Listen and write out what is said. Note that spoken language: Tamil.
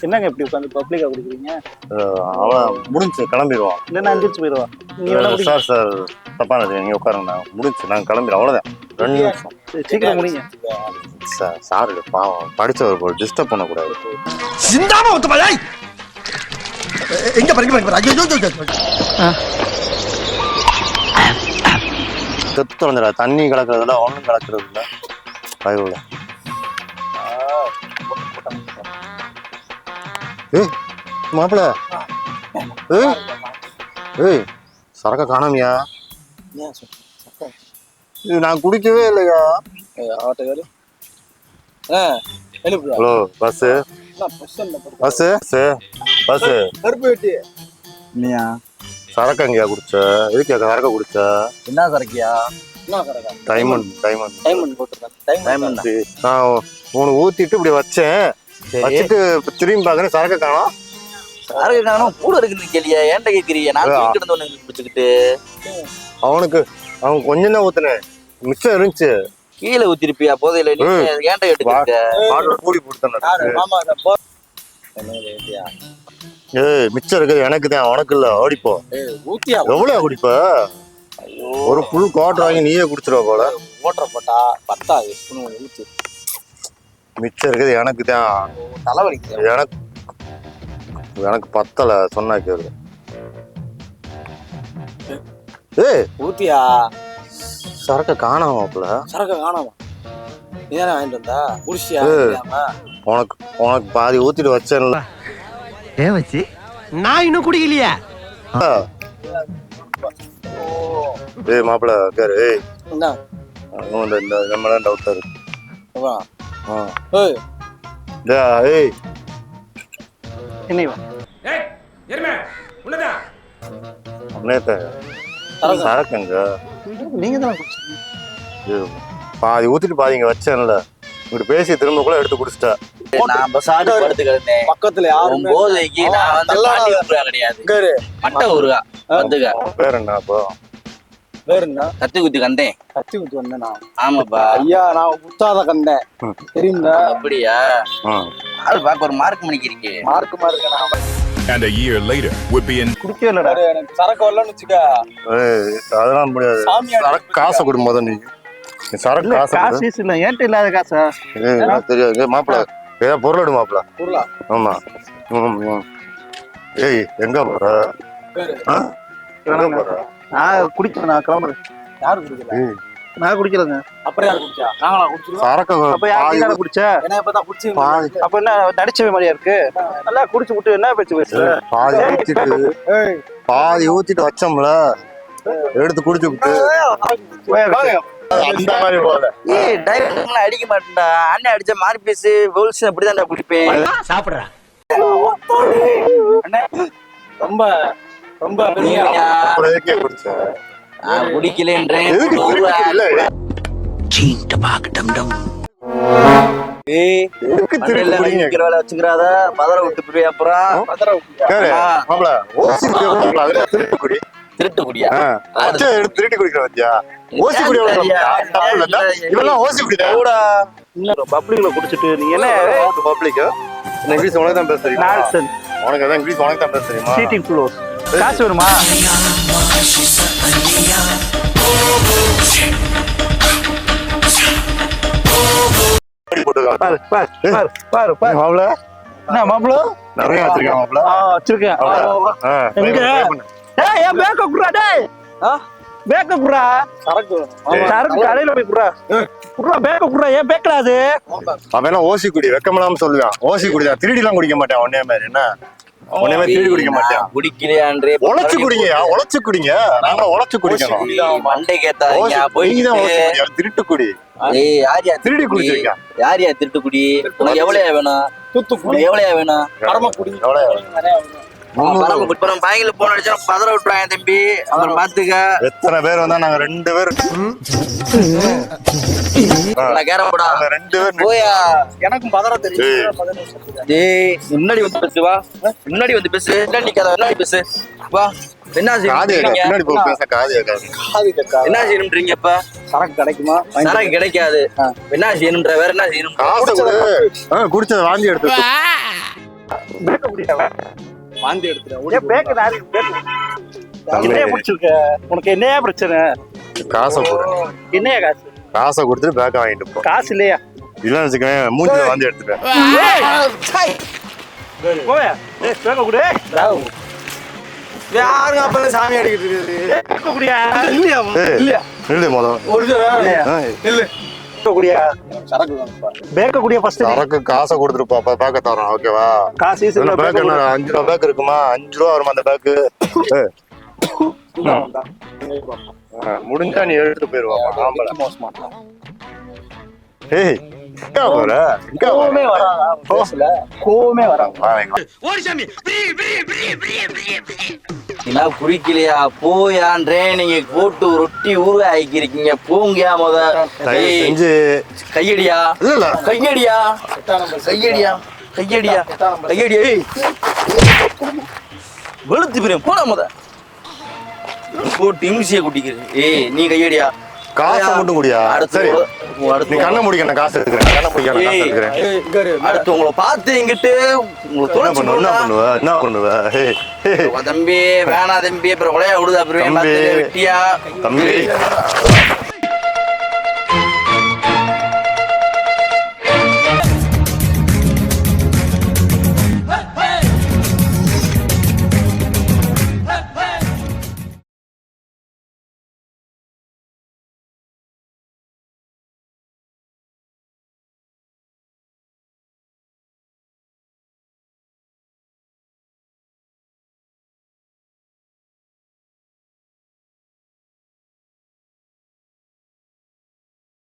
என்னங்க இப்படி உட்காந்து பப்ளிக்கா குடிக்கிறீங்க? அவன் முடிஞ்சு கிளம்பிடுவான். இல்லைன்னா அஞ்சிச்சு போயிடுவான். சார் சார் தப்பா நீங்க உட்காருங்க, முடிஞ்சு நாங்க கிளம்பிடுவோம். அவ்வளவுதான், 2 நிமிஷம் சீக்கிரம் முடிங்க சார். சார் பாவம் படிச்சவர் டிஸ்டர்ப் பண்ணக்கூடாது. சிந்தாம ஒத்துமா எங்க செத்து வந்துடா. தண்ணி கலக்குறதுல ஒன்றும் கலக்குறது இல்லை. பயவுல மாப்பிள்ள ஏய் சரக்க காணாமியா? இது நான் குடிக்கவே இல்லையா? ஹலோ பஸ் பஸ் பஸ் இல்லையா? சரக்கு எங்கயா குடிச்ச? எதுக்கு சரக்க குடிச்ச? என்ன சரக்கியா? டைமண்ட் டைமண்ட் டைமண்ட் போட்டுருக்கேன். டைமண்ட் நான் உனக்கு ஊத்திட்டு இப்படி வச்சேன். வச்சுட்டு திரும்பி பாக்குறேன் சரக்கு காணோம். சரக்கு காணோம். கூட இருக்குன்னு கேளியா? ஏன்ட்ட கேக்குறீங்க? நான் கிட்ட ஒண்ணு பிடிச்சுக்கிட்டு அவனுக்கு அவன் கொஞ்சம் தான் ஊத்துனேன், மிச்சம் இருந்துச்சு. கீழே ஊத்திருப்பியா போதையில? ஏன்ட்ட கேட்டு கூடி கொடுத்தேன். ஏய் மிச்சம் இருக்குது எனக்கு தான், உனக்கு இல்ல. ஓடிப்போ. எவ்வளவு குடிப்ப? ஒரு புல் குவார்டர் வாங்கி நீயே குடிச்சிருவ போல. ஓட்டர் போட்டா பத்தாது. மிச்சம் இருக்குது எனக்கு தான். தலைவலி எனக்கு பத்தல சொன்னா கேளு. ஏய் ஊத்தியா? சரக்க காணாமல. சரக்க காணாமா? நீதானே வாங்கிட்டு வந்தா? குடிச்சியா? உனக்கு உனக்கு பாதி ஊத்திட்டு வச்சேன்ல. ஏன் வச்சு நான் இன்னும் குடிக்கலையா? ஏய் மாப்பிள்ள கேரு. ஏய் என்ன இந்த நம்ம தான் டவுட்டா இருக்கு. ஏய் ஏய் என்னைவா? ஏய் எருமை உள்ளதா? நேத்து சரக்குங்க நீங்க தான் குடிச்சீங்க. பாதி ஊத்திட்டு பாதி இங்க வச்சேன்ல. இங்கிட்ட பேசி திரும்ப கூட எடுத்து குடிச்சிட்டா. நான் பசாடு படுத்து கிடந்தேன். பக்கத்துல யாரும் போதைக்கு நான் வந்து பாட்டி ஊருகா கிடையாது. மட்டை ஊருகா வந்துங்க. வேற என்ன அப்போ? வேற என்ன? கத்தி குத்தி கந்தேன். கத்தி குத்தி வந்தேனா? ஆமாப்பா ஐயா, நான் குத்தாத கந்தேன். தெரியுமா? அப்படியா? அது பாக்க ஒரு மார்க் பண்ணிக்கிறீங்க. Mark And a year later would be in குடிக்கவே இல்லடா. எனக்கு சரக்கு வரலன்னு வெச்சுக்க. அதெல்லாம் முடியாது. சரக்கு காசை கொடு முத. நீ சரக்கு காசு இல்ல, ஏன்ட்ட இல்லாத காசா? தெரியாது மாப்பிள்ள. ஏதாவது பொருள் எடு மாப்பிள்ள. பொருளா? ஆமா. ஏய் எங்க போற? நான் குடிக்கிறேன். நான் கிளம்புறேன். யாரு குடிக்கல? நான் குடிக்கலங்க. அப்புறம் யாரு குடிச்சா? நாங்களா குடிச்சிரோம். சரக்கு அப்ப யாரு குடிச்ச? என்ன இப்ப தான் குடிச்சு. அப்ப என்ன நடிச்சவே மாதிரியா இருக்கு? நல்லா குடிச்சு விட்டு என்ன பேச்சு பேசுற? பாதி ஊத்திட்டு வச்சோம்ல, எடுத்து குடிச்சு விட்டு அந்த மாதிரி போல. ஏய் டைரக்ட்ல அடிக்க மாட்டேன்டா. அண்ணே அடிச்ச மாரி பேசி ரூல்ஸ் அப்படிதான்டா குடிப்பேன். சாப்பிடுறா அண்ணே. ரொம்ப ரொம்ப பெரிய பிரேக்கே குடிச்ச. நான் குடிக்கலன்றேன். சீண்ட பாக்கட்டம் டம். ஏய் எதுக்கு திருப்பி குடிக்கிற வேலை வச்சுக்கறாத? பதற விட்டு போய் அப்புறம் பதற விட்டு மாப்ள ஓசி குடிக்கற அதுல திருப்பி குடி. திருட்டு குடியா? அச்சா எடுத்து திருட்டு குடிக்கற வச்சியா? ஓசி குடி வரல. இதெல்லாம் ஓசி குடிடா. ஓடா. இன்னும் பப்ளிக்ல குடிச்சிட்டு நீ என்ன பப்ளிக்? இங்கிலீஷ் உனக்கு தான் பேச தெரியுமா? உனக்கு அதான் இங்கிலீஷ் உனக்கு தான் பேச தெரியுமா? Cheating floor. காசு வருமா? பாரு பாரு பாரு பாரு பாரு மாப்ள. என்ன மாப்ள? நிறைய வச்சிருக்கேன் மாப்ள. வச்சிருக்கேன். எங்க? ஏய் ஏன் பேக்க குறா டேய்? பேக்க குறா. சரக்கு சரக்கு கடையில போய் குறா. குறா பேக்க குறா. ஏன் பேக்கடா அது? அவன் ஓசி குடி வெக்கமலாம் சொல்லுவான். ஓசி குடிதான். திருடிலாம் குடிக்க மாட்டான். ஒண்ணே மாதிரி என்ன? ஒண்ணே மாதிரி திருடி குடிக்க மாட்டான். குடிக்கலையான்றே உழைச்சு குடிங்கயா. உழைச்சு குடிங்க. நாங்க உழைச்சு குடிக்கணும். மண்டை கேத்தாதீங்க. போய் நீதான் ஓசி குடி. திருட்டு குடி. ஏய் யாரியா திருடி குடிச்சிருக்கா? யாரியா திருட்டு குடி? உனக்கு எவ்வளவு வேணும்? தூத்துக்குடி எவ்வளவு வேணும்? பரம குடி எவ்வளவு? பரம குடி பரம பாயில போன் அடிச்சா பதற விட்டுறாங்க தம்பி. அப்புறம் பாத்துக்க. எத்தனை பேர் வந்தா நாங்க 2 பேர். நான் கேரப்படா. 2 பேர் போயா. எனக்கும் பதற தெரியும். டேய் முன்னாடி வந்து பேசு வா. முன்னாடி வந்து பேசு. முன்னாடி நிக்காத. முன்னாடி பேசு வா. என்ன செய்றீங்க? முன்னாடி போ பேச காது கேட்காது. என்ன செய்றீங்க இப்ப? சரக்கு கிடைக்குமா? சரக்கு கிடைக்காது. என்ன செய்யணும்ன்ற வேற என்ன செய்யணும்? காசை கொடு. குடிச்சத வாந்தி எடுத்து பேக்க குடியா? வாந்தி எடுத்துற. பேக்க நாரி பேக்க. என்னைய பிடிச்சிருக்க? உனக்கு என்னையா பிரச்சனை? காசை கொடு. என்னையா காசு? காசை கொடுத்துட்டு பேக்க வாங்கிட்டு போ. காசு இல்லையா? இல்லன்னு வச்சுக்கேன் மூஞ்சில வாந்தி எடுத்துட்டேன். போயா? பேக்க குடு. யாருங்க அப்ப சாமி அடிக்கிட்டு இருக்குது? பேக்க குடியா? இல்லையா? இல்லையா? நில்லு முதல்ல. ஒரு இல்ல. பேக்க குடியா? சரக்கு வாங்கப்பா. பேக்க குடியா ஃபர்ஸ்ட்? சரக்கு காசை கொடுத்துட்டு போ. அப்ப பேக்க தரோம். ஓகேவா? காசு இல்ல பேக் என்ன 5 ரூபா பேக் இருக்குமா? 5 ரூபா வருமா அந்த பேக்கு? முடிஞ்சா நீ எடுத்துட்டு போயிருவா. மோசமா ஏய் எங்க போற? எங்க கோவமே வராதா? கோவமே வராதா? ஓடி சாமி என்ன குடிக்கலையா? போயான்றேன். நீங்க போட்டு ரொட்டி ஊற ஆக்கிருக்கீங்க. போங்கயா முத. செஞ்சு கையடியா? இல்ல கையடியா? கையடியா? கையடியா? கையடியா? வெளுத்து பிரியம் போட முத. போட்டு இம்சிய குட்டிக்கிறது. ஏய் நீ கையடியா? காசை மட்டும் குடியா? சரி நீ கண்ணை முடிக்கணும். காசு எடுத்துக்கிறேன். கண்ணை முடிக்கணும். காசு எடுத்துக்கிறேன். அடுத்து உங்களை பார்த்து எங்கிட்டு என்ன பண்ணுவ? என்ன பண்ணுவ? தம்பி வேணா தம்பி. அப்புறம் கொலையா விடுது. அப்புறம் தம்பி. வெட்டியா தம்பி